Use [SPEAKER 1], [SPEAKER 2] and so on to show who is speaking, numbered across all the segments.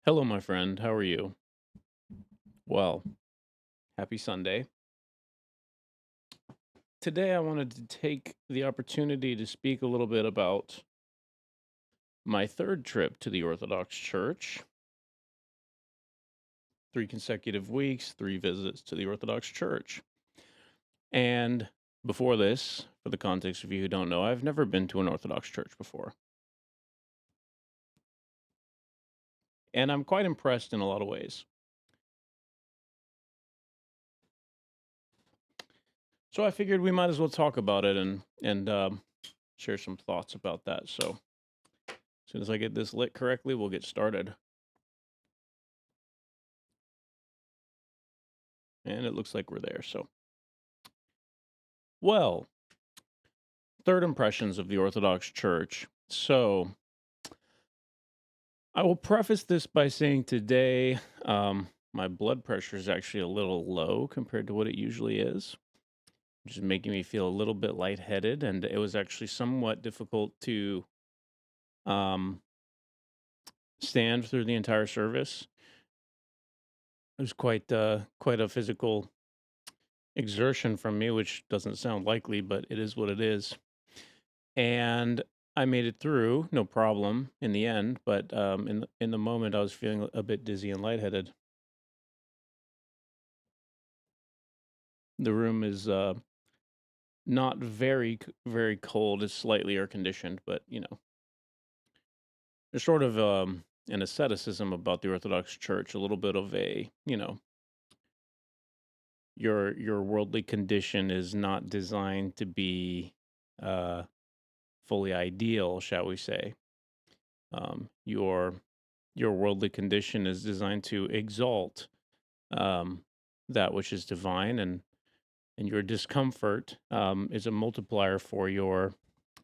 [SPEAKER 1] Hello, my friend. How are you? Well, happy Sunday. Today, I wanted to take the opportunity to speak a little bit about my third trip to the Orthodox Church. 3 consecutive weeks, 3 visits to the Orthodox Church. And before this, for the context of you who don't know, I've never been to an Orthodox church before. And I'm quite impressed in a lot of ways. So I figured we might as well talk about it and share some thoughts about that. So as soon as I get this lit correctly, we'll get started. And it looks like we're there. So, well, third impressions of the Orthodox Church. So, I will preface this by saying today, my blood pressure is actually a little low compared to what it usually is, which is making me feel a little bit lightheaded. And it was actually somewhat difficult to um, stand through the entire service. It was quite a physical exertion from me, which doesn't sound likely, but it is what it is. And I made it through, no problem in the end, but in the moment, I was feeling a bit dizzy and lightheaded. The room is not very cold. It's slightly air conditioned, but there's sort of an asceticism about the Orthodox Church, a little bit of a your worldly condition is not designed to be uh, fully ideal, shall we say? Your worldly condition is designed to exalt um, that which is divine, and your discomfort is a multiplier for your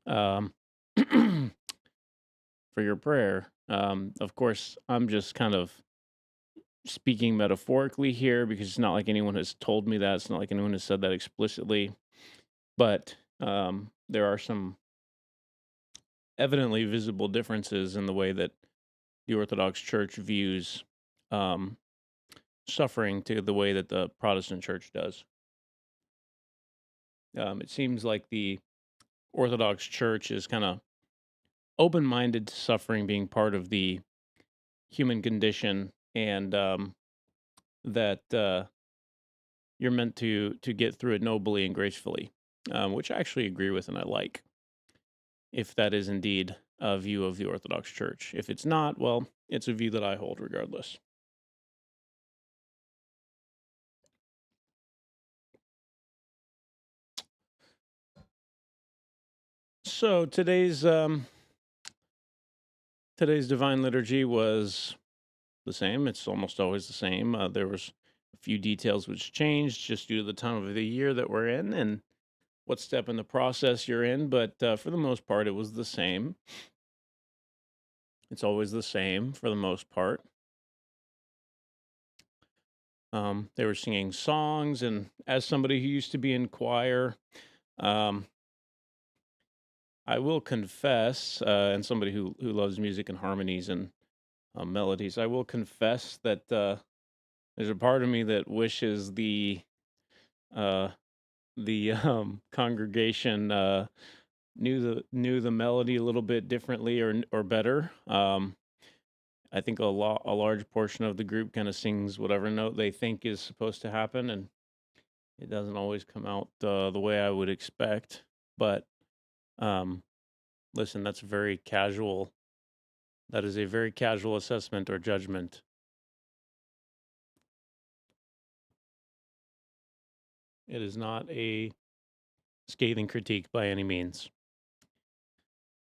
[SPEAKER 1] um, for your prayer. Of course, I'm just kind of speaking metaphorically here because it's not like anyone has told me that. It's not like anyone has said that explicitly, but there are some evidently visible differences in the way that the Orthodox Church views um, suffering to the way that the Protestant Church does. It seems like the Orthodox Church is kind of open minded to suffering being part of the human condition, and that you're meant to get through it nobly and gracefully, which I actually agree with and I like, if that is indeed a view of the Orthodox Church. If it's not, well, it's a view that I hold regardless. So today's divine liturgy was the same. It's almost always the same. There was a few details which changed just due to the time of the year that we're in and what step in the process you're in, but for the most part, it was the same. It's always the same for the most part. They were singing songs, and as somebody who used to be in choir, um, I will confess, and somebody who loves music and harmonies and melodies, I will confess that there's a part of me that wishes uh, the congregation knew the melody a little bit differently or better. I think a large portion of the group kind of sings whatever note they think is supposed to happen, and it doesn't always come out the way I would expect. But um, listen, that's very casual. That is a very casual assessment or judgment. It is not a scathing critique by any means.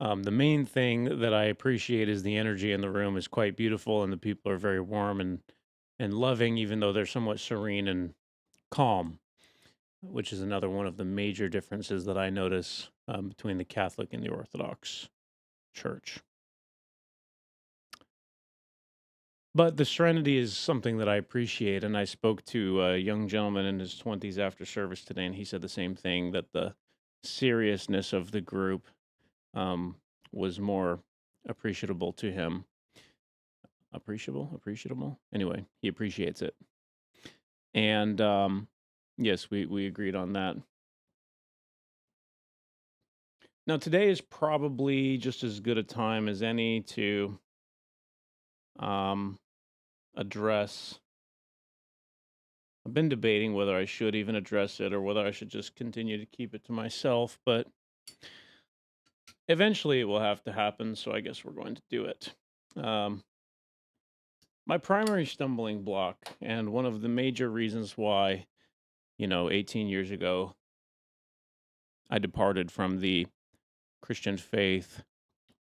[SPEAKER 1] The main thing that I appreciate is the energy in the room is quite beautiful, and the people are very warm and loving, even though they're somewhat serene and calm, which is another one of the major differences that I notice between the Catholic and the Orthodox Church. But the serenity is something that I appreciate, and I spoke to a young gentleman in his 20s after service today, and he said the same thing, that the seriousness of the group um, was more appreciable to him. appreciable. Anyway, he appreciates it. And yes, we agreed on that. Now, today is probably just as good a time as any to um, address. I've been debating whether I should even address it or whether I should just continue to keep it to myself, but eventually it will have to happen, so I guess we're going to do it. Um, my primary stumbling block, and one of the major reasons why, 18 years ago, I departed from the Christian faith.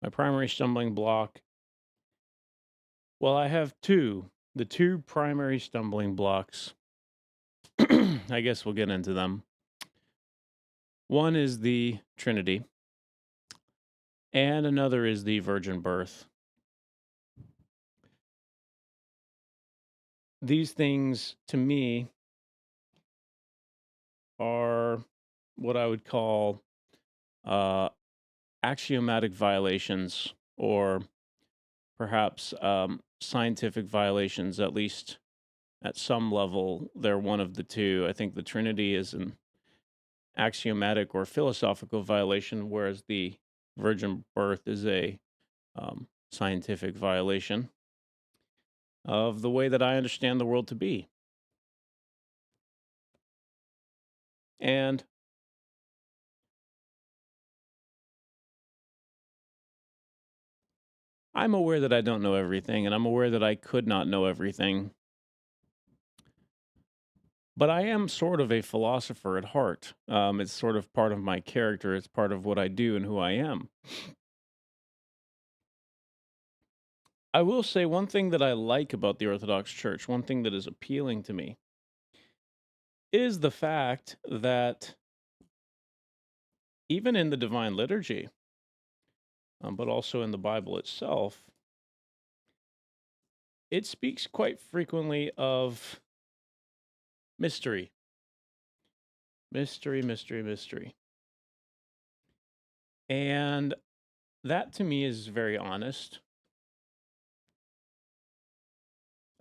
[SPEAKER 1] My primary stumbling block, well, I have two. The two primary stumbling blocks, I guess we'll get into them. One is the Trinity, and another is the virgin birth. These things, to me, are what I would call uh, axiomatic violations, or perhaps scientific violations, at least at some level. They're one of the two. I think the Trinity is an axiomatic or philosophical violation, whereas the virgin birth is a scientific violation of the way that I understand the world to be. And I'm aware that I don't know everything, and I'm aware that I could not know everything. But I am sort of a philosopher at heart. It's sort of part of my character. It's part of what I do and who I am. I will say one thing that I like about the Orthodox Church, one thing that is appealing to me, is the fact that even in the Divine Liturgy, but also in the Bible itself, it speaks quite frequently of mystery. Mystery, mystery, mystery. And that to me is very honest.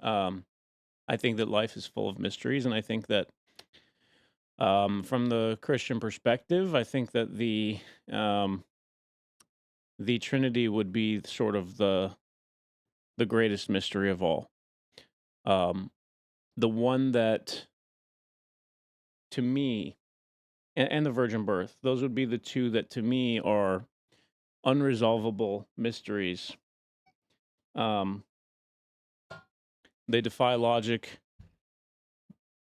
[SPEAKER 1] Um, I think that life is full of mysteries, and I think that from the Christian perspective, I think that um, the Trinity would be sort of the greatest mystery of all. The one that, to me, and the virgin birth, those would be the two that to me are unresolvable mysteries. Um, they defy logic,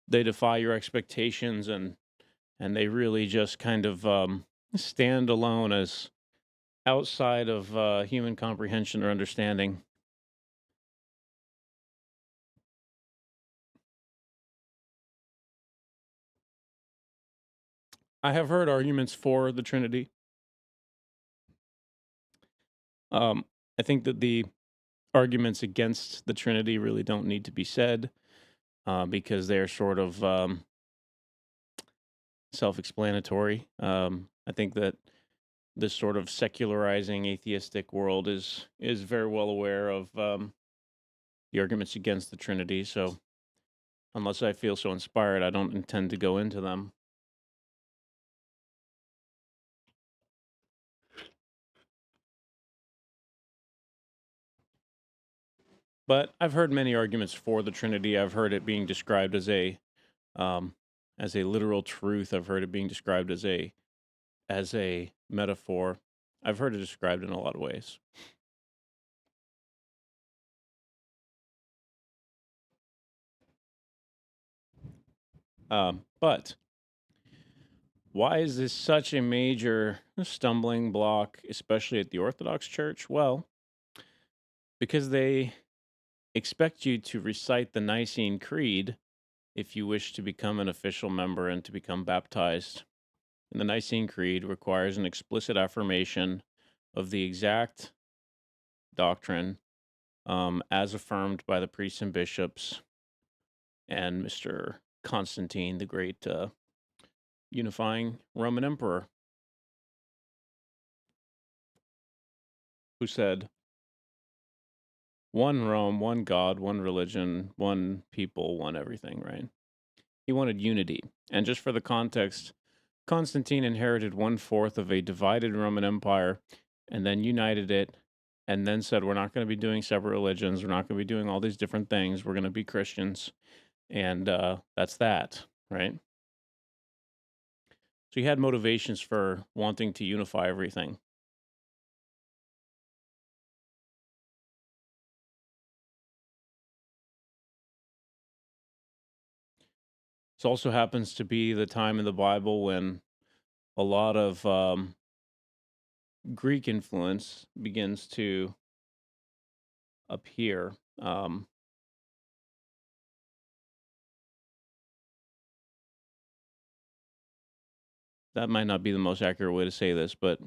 [SPEAKER 1] they defy your expectations, and they really just kind of stand alone as outside of human comprehension or understanding. I have heard arguments for the Trinity. Um, I think that the arguments against the Trinity really don't need to be said because they're sort of self-explanatory. I think that this sort of secularizing atheistic world is very well aware of the arguments against the Trinity. So unless I feel so inspired, I don't intend to go into them. But I've heard many arguments for the Trinity. I've heard it being described um, as a literal truth. I've heard it being described as a metaphor. I've heard it described in a lot of ways. But why is this such a major stumbling block, especially at the Orthodox Church? Well, because they expect you to recite the Nicene Creed if you wish to become an official member and to become baptized. And the Nicene Creed requires an explicit affirmation of the exact doctrine as affirmed by the priests and bishops and Mr. Constantine, the great unifying Roman emperor, who said, one Rome, one God, one religion, one people, one everything, right? He wanted unity. And just for the context, Constantine inherited one fourth of a divided Roman Empire and then united it and then said, we're not going to be doing separate religions. We're not going to be doing all these different things. We're going to be Christians. And that's that, right? So he had motivations for wanting to unify everything. This also happens to be the time in the Bible when a lot of Greek influence begins to appear. That might not be the most accurate way to say this, but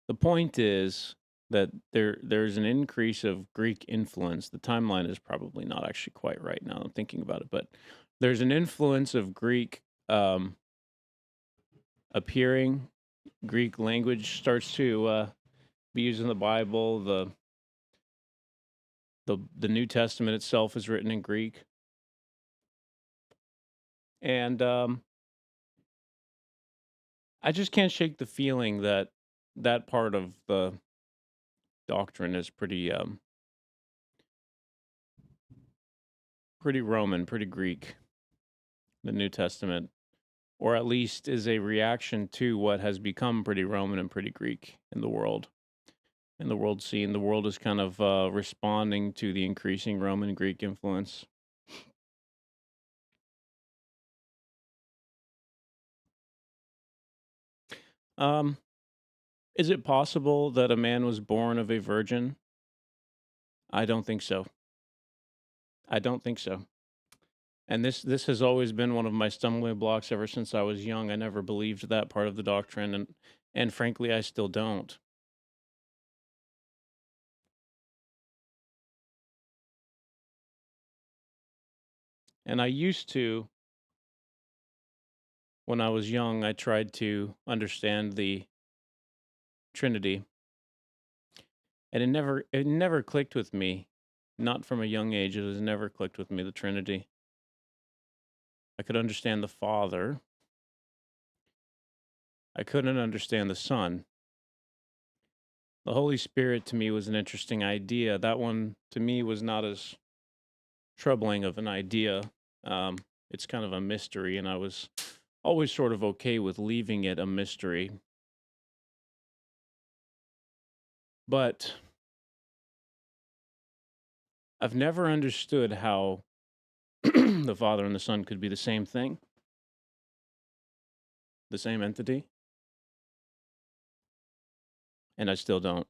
[SPEAKER 1] the point is that there's an increase of Greek influence. The timeline is probably not actually quite right now. I'm thinking about it, but there's an influence of Greek appearing. Greek language starts to be used in the Bible. The New Testament itself is written in Greek, and I just can't shake the feeling that that part of the doctrine is pretty Roman, pretty Greek. The New Testament, or at least is a reaction to what has become pretty Roman and pretty Greek in the world. In the world scene, the world is kind of responding to the increasing Roman Greek influence. Um, is it possible that a man was born of a virgin? I don't think so. I don't think so. And this has always been one of my stumbling blocks ever since I was young. I never believed that part of the doctrine, and frankly, I still don't. And I used to, when I was young, I tried to understand the Trinity, and it never clicked with me. Not from a young age. It has never clicked with me, the Trinity. I could understand the Father. I couldn't understand the Son. The Holy Spirit to me was an interesting idea. That one to me was not as troubling of an idea. It's kind of a mystery, and I was always sort of okay with leaving it a mystery. But I've never understood how the Father and the Son could be the same thing, the same entity, and I still don't.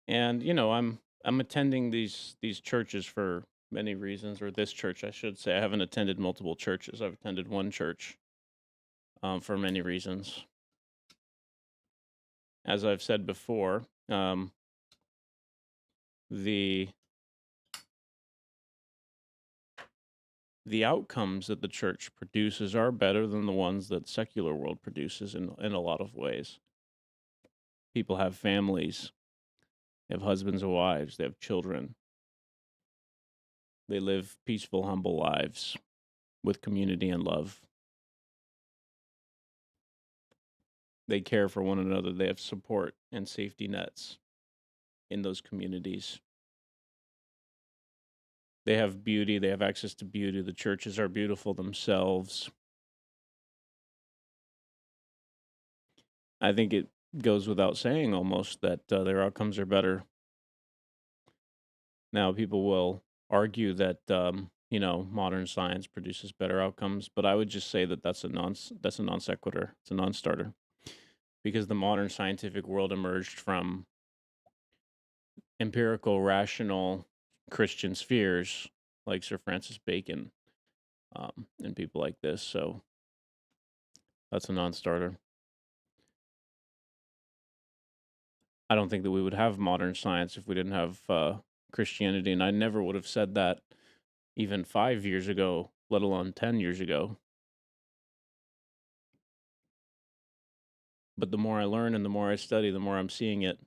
[SPEAKER 1] And I'm attending these churches for many reasons, or this church, I should say. I haven't attended multiple churches. I've attended one church for many reasons. As I've said before, the the outcomes that the church produces are better than the ones that secular world produces in a lot of ways. People have families, they have husbands and wives, they have children. They live peaceful, humble lives with community and love. They care for one another. They have support and safety nets in those communities. They have beauty. They have access to beauty. The churches are beautiful themselves. I think it goes without saying almost that their outcomes are better. Now, people will argue that modern science produces better outcomes, but I would just say that that's a non sequitur. It's a non-starter because the modern scientific world emerged from empirical, rational Christian spheres like Sir Francis Bacon and people like this. So that's a non-starter. I don't think that we would have modern science if we didn't have Christianity, and I never would have said that even 5 years ago, let alone 10 years ago. But the more I learn and the more I study, the more I'm seeing it.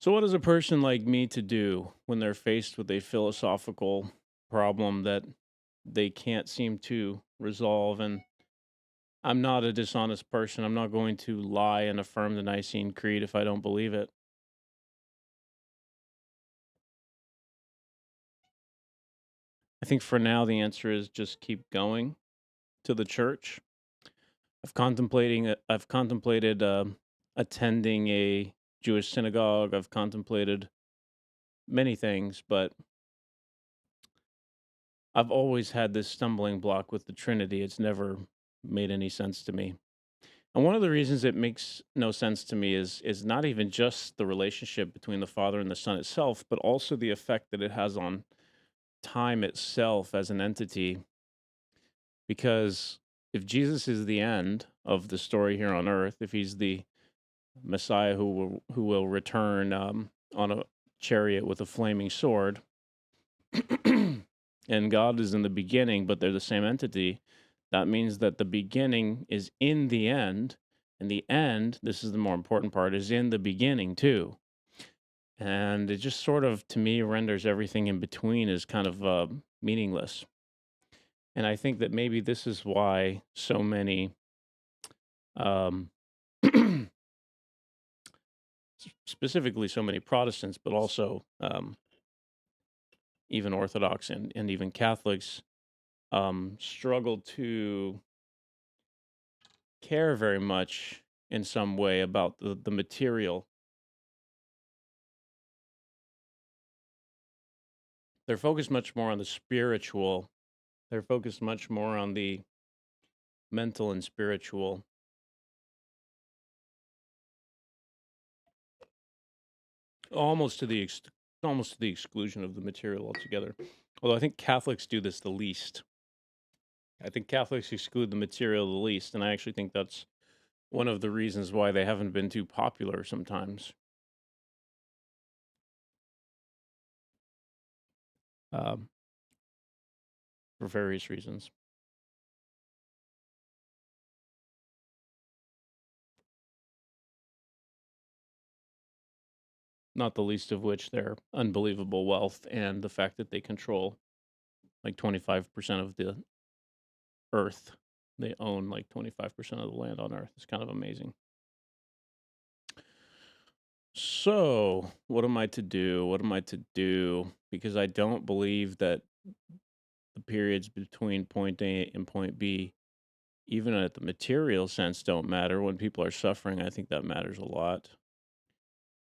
[SPEAKER 1] So, what is a person like me to do when they're faced with a philosophical problem that they can't seem to resolve? And I'm not a dishonest person. I'm not going to lie and affirm the Nicene Creed if I don't believe it. I think for now, the answer is just keep going to the church. I've contemplated attending a Jewish synagogue. I've contemplated many things, but I've always had this stumbling block with the Trinity. It's never made any sense to me. And one of the reasons it makes no sense to me is not even just the relationship between the Father and the Son itself, but also the effect that it has on time itself as an entity. Because if Jesus is the end of the story here on earth, if he's the Messiah who will return on a chariot with a flaming sword, and God is in the beginning, but they're the same entity, that means that the beginning is in the end, and the end, this is the more important part, is in the beginning too. And it just sort of, to me, renders everything in between as kind of meaningless. And I think that maybe this is why so many, um, specifically so many Protestants, but also even Orthodox and even Catholics, struggle to care very much in some way about the material. They're focused much more on the spiritual. They're focused much more on the mental and spiritual, almost to almost to the exclusion of the material altogether. Although I think Catholics do this the least. I think Catholics exclude the material the least, and I actually think that's one of the reasons why they haven't been too popular sometimes, um, for various reasons. Not the least of which their unbelievable wealth and the fact that they control like 25% of the earth. They own like 25% of the land on earth. It's kind of amazing. So, what am I to do? What am I to do? Because I don't believe that the periods between point A and point B, even at the material sense, don't matter. When people are suffering, I think that matters a lot.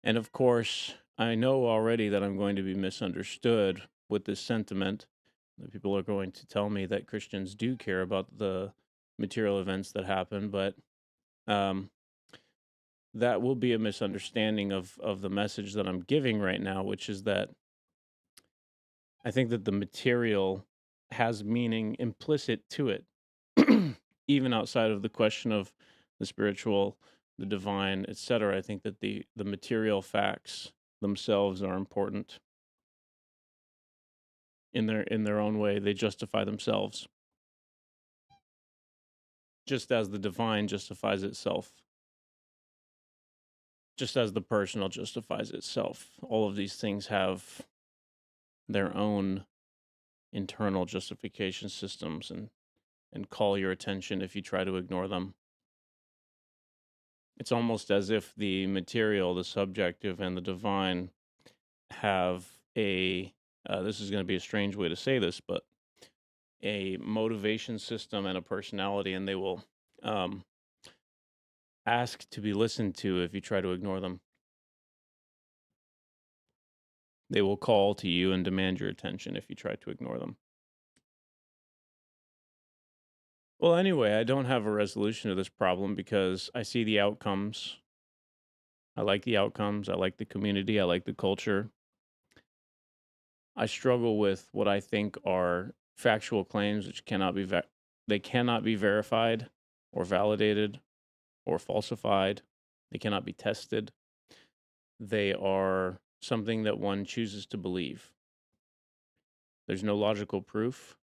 [SPEAKER 1] And of course, I know already that I'm going to be misunderstood with this sentiment. That people are going to tell me that Christians do care about the material events that happen, but um, that will be a misunderstanding of the message that I'm giving right now, which is that I think that the material has meaning implicit to it, even outside of the question of the spiritual, the divine, etc. I think that the material facts themselves are important in their own way. They justify themselves, just as the divine justifies itself, just as the personal justifies itself. All of these things have their own internal justification systems and call your attention if you try to ignore them. It's almost as if the material, the subjective, and the divine have this is going to be a strange way to say this, but a motivation system and a personality, and they will um, ask to be listened to if you try to ignore them. They will call to you and demand your attention if you try to ignore them. Well, anyway, I don't have a resolution to this problem because I see the outcomes. I like the outcomes. I like the community. I like the culture. I struggle with what I think are factual claims which they cannot be verified or validated or falsified. They cannot be tested. They are something that one chooses to believe. There's no logical proof.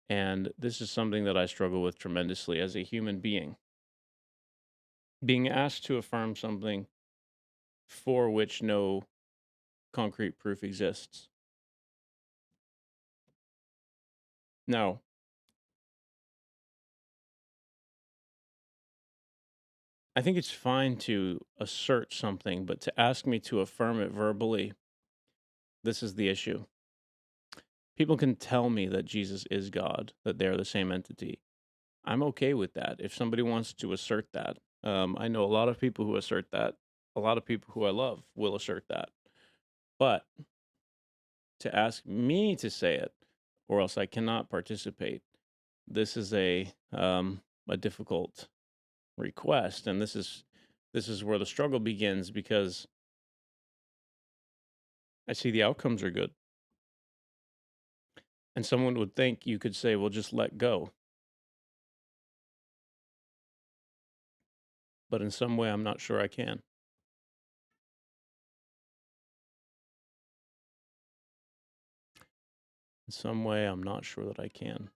[SPEAKER 1] And this is something that I struggle with tremendously as a human being. Being asked to affirm something for which no concrete proof exists. Now, I think it's fine to assert something, but to ask me to affirm it verbally, this is the issue. People can tell me that Jesus is God, that they're the same entity. I'm okay with that. If somebody wants to assert that, I know a lot of people who assert that. A lot of people who I love will assert that. But to ask me to say it, or else I cannot participate, this is a difficult request, and this is where the struggle begins, because I see the outcomes are good. And someone would think you could say, well, just let go. But in some way, I'm not sure I can. In some way, I'm not sure that I can.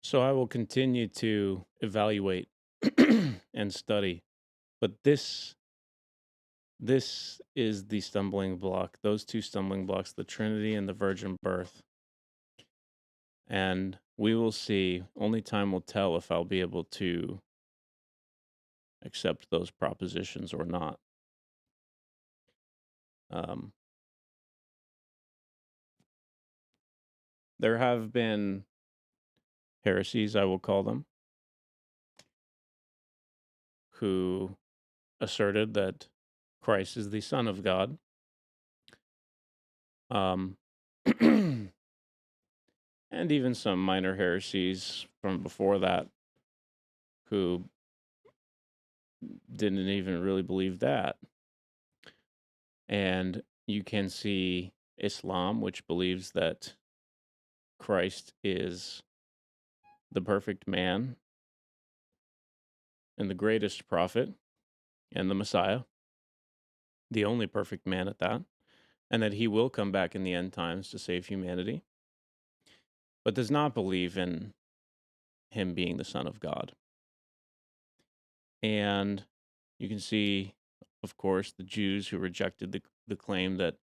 [SPEAKER 1] So I will continue to evaluate and study. But this is the stumbling block, those two stumbling blocks, the Trinity and the virgin birth. And we will see. Only time will tell if I'll be able to accept those propositions or not. Um, there have been heresies, I will call them, who asserted that Christ is the Son of God. Um, and even some minor heresies from before that who didn't even really believe that. And you can see Islam, which believes that Christ is the perfect man and the greatest prophet and the Messiah, the only perfect man at that, and that he will come back in the end times to save humanity, but does not believe in him being the Son of God. And you can see, of course, the Jews who rejected the claim that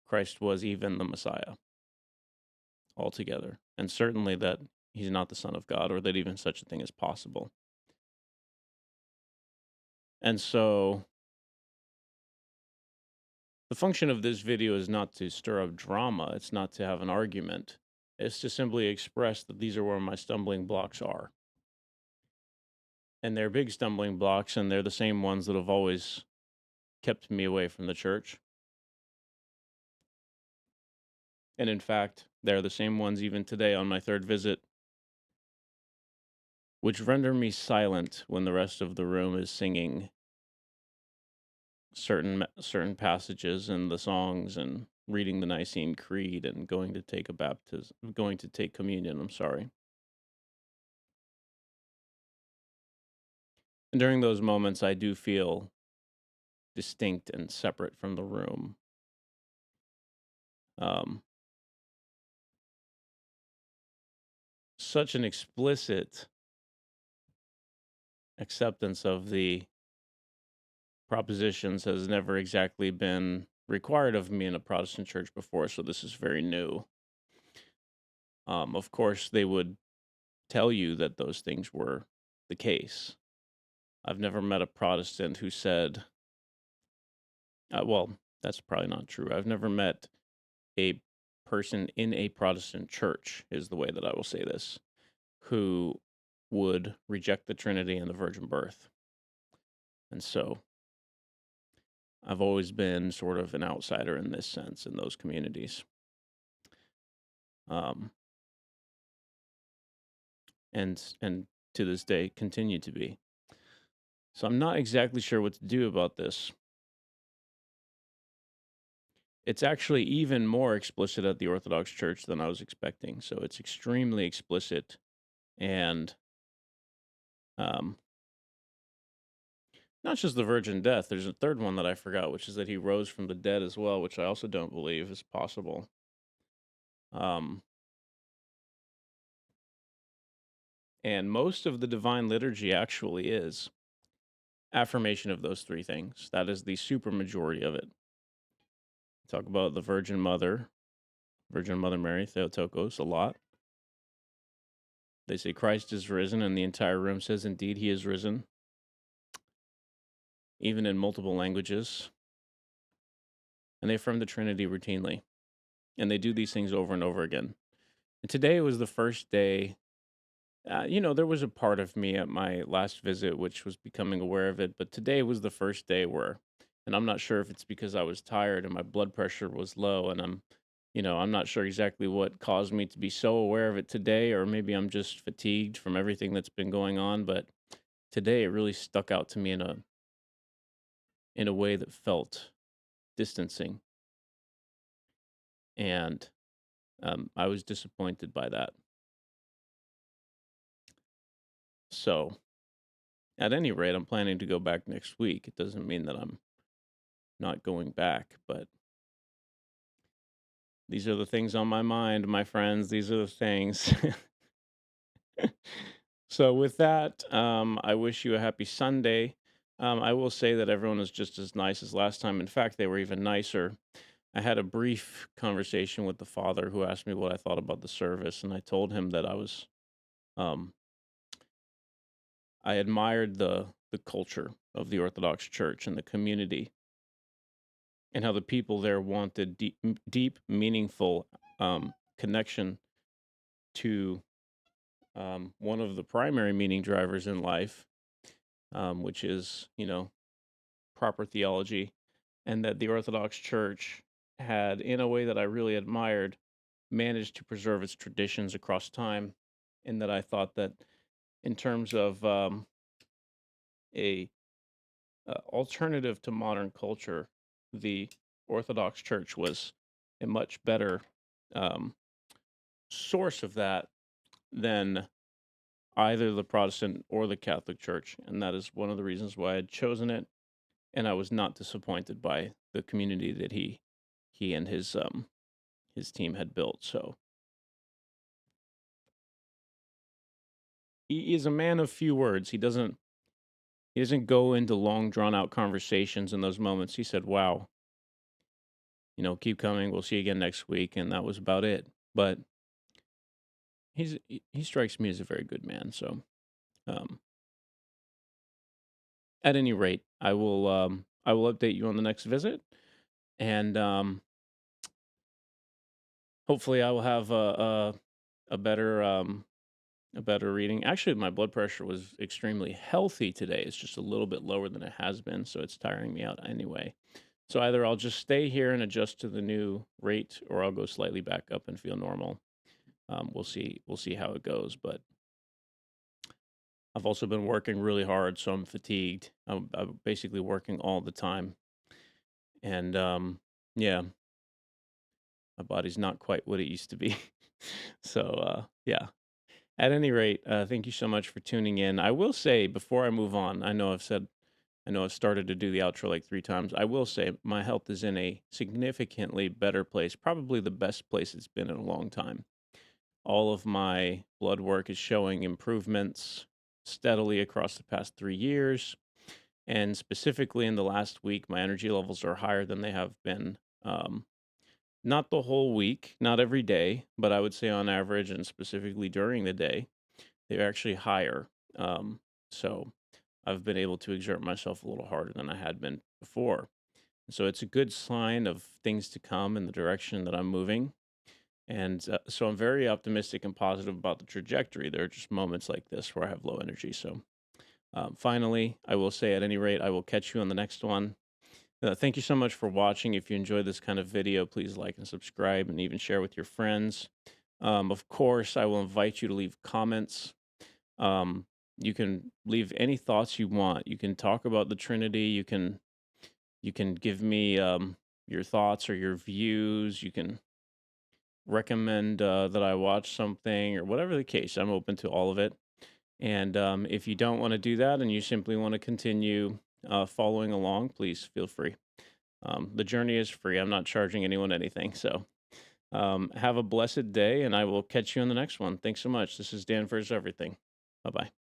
[SPEAKER 1] Christ was even the Messiah altogether, and certainly that he's not the Son of God, or that even such a thing is possible. And so the function of this video is not to stir up drama. It's not to have an argument. It's to simply express that these are where my stumbling blocks are. And they're big stumbling blocks, and they're the same ones that have always kept me away from the church. And in fact, they're the same ones even today on my third visit, which render me silent when the rest of the room is singing certain passages in the songs and reading the Nicene Creed and going to take communion, I'm sorry. And during those moments, I do feel distinct and separate from the room. Such an explicit acceptance of the propositions has never exactly been required of me in a Protestant church before, so this is very new. Of course, they would tell you that those things were the case. I've never met a Protestant who said, well, that's probably not true. I've never met a person in a Protestant church, is the way that I will say this, who would reject the Trinity and the virgin birth. And so I've always been sort of an outsider in this sense in those communities. And to this day continue to be. So I'm not exactly sure what to do about this. It's actually even more explicit at the Orthodox Church than I was expecting. So it's extremely explicit, and not just the virgin death. There's a third one that I forgot, which is that he rose from the dead as well, which I also don't believe is possible. And most of the divine liturgy actually is. affirmation of those three things. That is the super majority of it. Talk about the Virgin Mother Mary, Theotokos, a lot. They say Christ is risen, and the entire room says, indeed, he is risen, even in multiple languages. And they affirm the Trinity routinely. And they do these things over and over again. And today was the first day. There was a part of me at my last visit which was becoming aware of it, but today was the first day where, and I'm not sure if it's because I was tired and my blood pressure was low, and I'm not sure exactly what caused me to be so aware of it today, or maybe I'm just fatigued from everything that's been going on, but today it really stuck out to me in a way that felt distancing, and I was disappointed by that. So, at any rate, I'm planning to go back next week. It doesn't mean that I'm not going back, but these are the things on my mind, my friends. These are the things. So, with that, I wish you a happy Sunday. I will say that everyone was just as nice as last time. In fact, they were even nicer. I had a brief conversation with the father who asked me what I thought about the service, and I told him that um, I admired the culture of the Orthodox Church and the community, and how the people there wanted deep, meaningful connection to one of the primary meaning drivers in life, which is, proper theology, and that the Orthodox Church had, in a way that I really admired, managed to preserve its traditions across time, and that I thought that in terms of a alternative to modern culture, the Orthodox Church was a much better um, source of that than either the Protestant or the Catholic Church, and that is one of the reasons why I had chosen it. And I was not disappointed by the community that he and his team had built. So he is a man of few words. He doesn't go into long drawn out conversations in those moments. He said, "Wow, keep coming. We'll see you again next week," and that was about it. But he strikes me as a very good man. So um, at any rate, I will update you on the next visit, and hopefully I will have a better a better reading. Actually, my blood pressure was extremely healthy today. It's just a little bit lower than it has been, so it's tiring me out anyway. So either I'll just stay here and adjust to the new rate, or I'll go slightly back up and feel normal. We'll see. We'll see how it goes. But I've also been working really hard, so I'm fatigued. I'm basically working all the time, and yeah, my body's not quite what it used to be. So yeah. At any rate, thank you so much for tuning in. I will say before I move on, I know I've started to do the outro like 3 times. I will say my health is in a significantly better place, probably the best place it's been in a long time. All of my blood work is showing improvements steadily across the past 3 years. And specifically in the last week, my energy levels are higher than they have been. Not the whole week, not every day, but I would say on average and specifically during the day, they're actually higher. So I've been able to exert myself a little harder than I had been before. So it's a good sign of things to come in the direction that I'm moving. And so I'm very optimistic and positive about the trajectory. There are just moments like this where I have low energy. So finally, I will say at any rate, I will catch you on the next one. Thank you so much for watching. If you enjoyed this kind of video, please like and subscribe and even share with your friends. Of course, I will invite you to leave comments. Um, you can leave any thoughts you want. You can talk about the Trinity. You can give me your thoughts or your views. You can recommend that I watch something or whatever the case. I'm open to all of it. And if you don't want to do that and you simply want to continue following along, please feel free. The journey is free. I'm not charging anyone anything. So have a blessed day, and I will catch you on the next one. Thanks so much. This is Dan Everything. Bye bye.